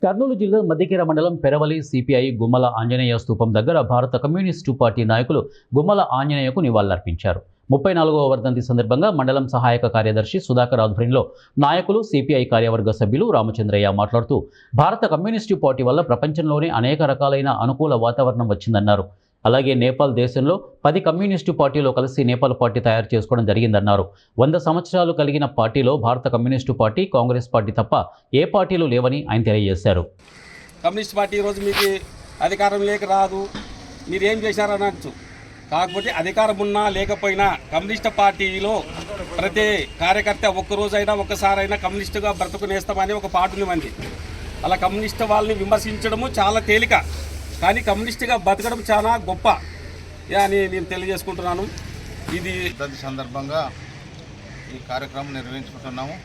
కర్నూలు జిల్లా మధ్యకేర మండలం పెరవలి సిపిఐ గుమ్మల ఆంజనేయ స్తూపం దగ్గర భారత కమ్యూనిస్టు పార్టీ నాయకులు గుమ్మల ఆంజనేయకు నివాళులర్పించారు. 34వ వర్ధంతి సందర్భంగా మండలం సహాయక కార్యదర్శి సుధాకర్ ఆధ్వర్యంలో నాయకులు, సిపిఐ కార్యవర్గ సభ్యులు రామచంద్రయ్య మాట్లాడుతూ భారత కమ్యూనిస్టు పార్టీ వల్ల ప్రపంచంలోనే అనేక రకాలైన అనుకూల వాతావరణం వచ్చిందన్నారు. అలాగే నేపాల్ దేశంలో 10 కమ్యూనిస్టు పార్టీలో కలిసి నేపాల్ పార్టీ తయారు చేసుకోవడం జరిగిందన్నారు. 100 సంవత్సరాలు కలిగిన పార్టీలో భారత కమ్యూనిస్టు పార్టీ, కాంగ్రెస్ పార్టీ తప్ప ఏ పార్టీలు లేవని ఆయన తెలియజేశారు. కమ్యూనిస్ట్ పార్టీ ఈరోజు మీకు అధికారం లేక రాదు, మీరేం చేశారనొచ్చు. కాకపోతే అధికారం ఉన్నా లేకపోయినా కమ్యూనిస్ట్ పార్టీలో ప్రతి కార్యకర్త ఒక్కరోజైనా ఒక్కసారైనా కమ్యూనిస్టుగా బ్రతుకునేస్తామని ఒక పార్టీ మంది. అలా కమ్యూనిస్ట్ వాళ్ళని విమర్శించడము చాలా తేలిక, కానీ కమ్యూనిస్ట్గా బతకడం చాలా గొప్ప అని నేను తెలియజేసుకుంటున్నాను. ఇది సందర్భంగా ఈ కార్యక్రమం నిర్వహించుకుంటున్నాము.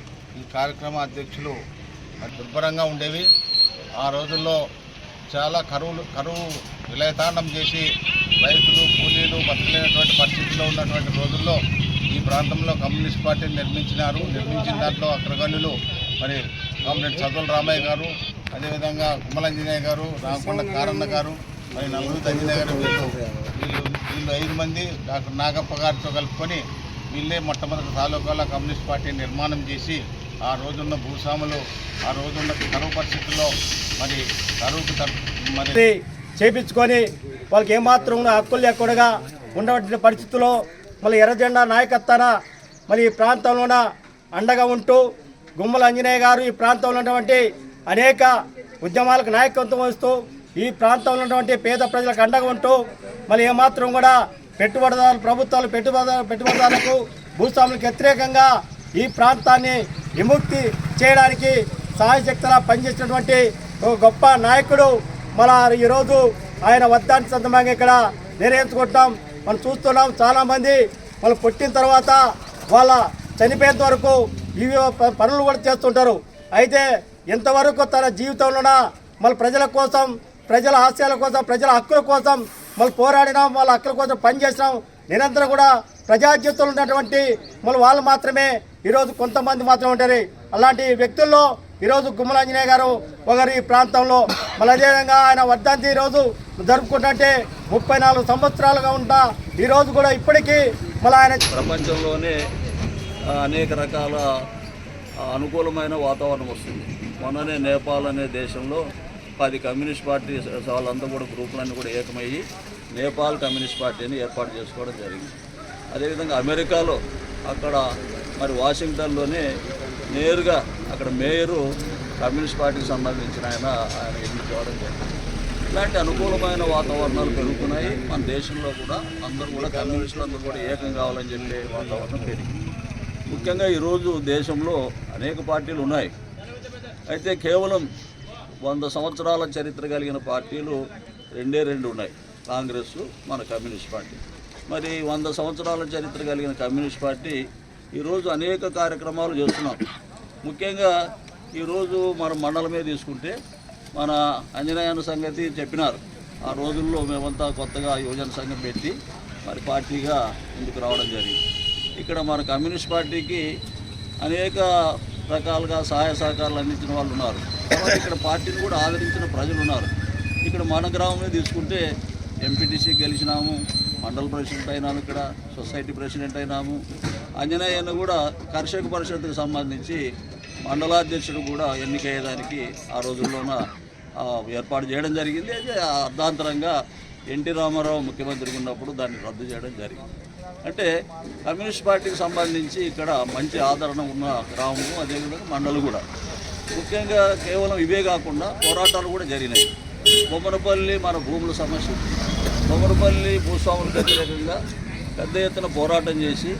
ఈ కార్యక్రమ అధ్యక్షులు దుర్భరంగా ఉండేవి. ఆ రోజుల్లో చాలా కరువు విలయతాండం చేసి రైతులు, కూలీలు బతకలేనటువంటి పరిస్థితుల్లో ఉన్నటువంటి రోజుల్లో ఈ ప్రాంతంలో కమ్యూనిస్ట్ పార్టీని నిర్మించిన దాంట్లో అగ్రగణ్యులు మరి కామ్రేడ్ చదువుల రామయ్య గారు, అదేవిధంగా గుమ్మలంజనేయ గారు, రామకొండ కారన్న గారు, మరి నలుగురు అంజనేయ గారు, వీళ్ళు 5 మంది డాక్టర్ నాగప్ప గారితో కలుపుకొని వీళ్ళే మొట్టమొదటి తాలూకాల కమ్యూనిస్ట్ పార్టీని నిర్మాణం చేసి ఆ రోజున్న భూస్వాములు, ఆ రోజున్న కరువు పరిస్థితుల్లో మరి కరువుకు మరి చేపించుకొని వాళ్ళకి ఏమాత్రం హక్కులు లేకుండా ఉన్నటువంటి పరిస్థితుల్లో మళ్ళీ ఎర్రజెండా నాయకత్వాన మరి ఈ ప్రాంతంలోన అండగా ఉంటూ గుమ్మల ఆంజనేయ గారు ఈ ప్రాంతంలో ఉన్నటువంటి అనేక ఉద్యమాలకు నాయకత్వం వహిస్తూ ఈ ప్రాంతంలో ఉన్నటువంటి పేద ప్రజలకు అండగా ఉంటూ మళ్ళీ ఏమాత్రం కూడా ప్రభుత్వాలు పెట్టుబడిదారులకు, భూస్వాములకు వ్యతిరేకంగా ఈ ప్రాంతాన్ని విముక్తి చేయడానికి సహాయశక్తిలా పనిచేసినటువంటి ఒక గొప్ప నాయకుడు. మన ఈరోజు ఆయన వర్ధంతి సందర్భంగా ఇక్కడ నిర్వహించుకుంటాం. మనం చూస్తున్నాం, చాలామంది వాళ్ళు పుట్టిన తర్వాత వాళ్ళ చనిపోయేంత వరకు ఇవి పనులు కూడా చేస్తుంటారు. అయితే ఎంతవరకు తన జీవితంలోన మళ్ళీ ప్రజల కోసం, ప్రజల ఆశయాల కోసం, ప్రజల హక్కుల కోసం మళ్ళీ పోరాడినాం, వాళ్ళ హక్కుల కోసం పనిచేసినాం. నిరంతరం కూడా ప్రజాజ్యోతులు ఉన్నటువంటి మళ్ళీ వాళ్ళు మాత్రమే ఈరోజు కొంతమంది మాత్రమే ఉంటారు. అలాంటి వ్యక్తుల్లో ఈరోజు గుమ్మల ఆంజనేయ గారు ఒకరు ఈ ప్రాంతంలో. మళ్ళీ అదేవిధంగా ఆయన వర్ధంతి ఈరోజు జరుపుకుంటుంటే 34 సంవత్సరాలుగా ఉంటా ఈరోజు కూడా ఇప్పటికీ మళ్ళీ ఆయన ప్రపంచంలోనే అనేక రకాల అనుకూలమైన వాతావరణం వస్తుంది. మొన్ననే నేపాల్ అనే దేశంలో 10 కమ్యూనిస్ట్ పార్టీ వాళ్ళంతా కూడా గ్రూపులన్నీ కూడా ఏకమయ్యి నేపాల్ కమ్యూనిస్ట్ పార్టీని ఏర్పాటు చేసుకోవడం జరిగింది. అదేవిధంగా అమెరికాలో అక్కడ మరి వాషింగ్టన్లోనే నేరుగా అక్కడ మేయరు కమ్యూనిస్ట్ పార్టీకి సంబంధించిన ఆయన ఎన్నుకోవడం జరిగింది. ఇలాంటి అనుకూలమైన వాతావరణాలు పెరుగుతున్నాయి. మన దేశంలో కూడా అందరూ కూడా కమ్యూనిస్టులు అందరూ కూడా ఏకం కావాలని చెప్పే వాతావరణం పెరిగింది. ముఖ్యంగా ఈరోజు దేశంలో అనేక పార్టీలు ఉన్నాయి. అయితే కేవలం 100 సంవత్సరాల చరిత్ర కలిగిన పార్టీలు 2 ఉన్నాయి, కాంగ్రెస్, మన కమ్యూనిస్ట్ పార్టీ. మరి 100 సంవత్సరాల చరిత్ర కలిగిన కమ్యూనిస్ట్ పార్టీ ఈరోజు అనేక కార్యక్రమాలు చేస్తున్నాం. ముఖ్యంగా ఈరోజు మన మండలమే తీసుకుంటే మన ఆంజనేయన సంగతి చెప్పినారు. ఆ రోజుల్లో మేమంతా కొత్తగా యువజన సంఘం పెట్టి మరి పార్టీగా ముందుకు రావడం జరిగింది. ఇక్కడ మన కమ్యూనిస్ట్ పార్టీకి అనేక రకాలుగా సహాయ సహకారాలు అందించిన వాళ్ళు ఉన్నారు. తర్వాత ఇక్కడ పార్టీని కూడా ఆదరించిన ప్రజలు ఉన్నారు. ఇక్కడ మన గ్రామంలో తీసుకుంటే ఎంపీటీసీ గెలిచినాము, మండల ప్రెసిడెంట్ అయినాము, ఇక్కడ సొసైటీ ప్రెసిడెంట్ అయినాము. ఆంజనేయను కూడా కర్షక పరిషత్కు సంబంధించి మండలాధ్యక్షుడు కూడా ఎన్నికయ్యేదానికి ఆ రోజుల్లోన ఏర్పాటు చేయడం జరిగింది. అయితే అర్ధాంతరంగా ఎన్టీ రామారావు ముఖ్యమంత్రి ఉన్నప్పుడు దాన్ని రద్దు చేయడం జరిగింది. అంటే కమ్యూనిస్ట్ పార్టీకి సంబంధించి ఇక్కడ మంచి ఆదరణ ఉన్న గ్రామము, అదేవిధంగా మండలం కూడా. ముఖ్యంగా కేవలం ఇవే కాకుండా పోరాటాలు కూడా జరిగినాయి. బొమ్మనపల్లి మన భూముల సమస్య, బొమ్మనపల్లి భూస్వాములకు వ్యతిరేకంగా పెద్ద ఎత్తున పోరాటం చేసి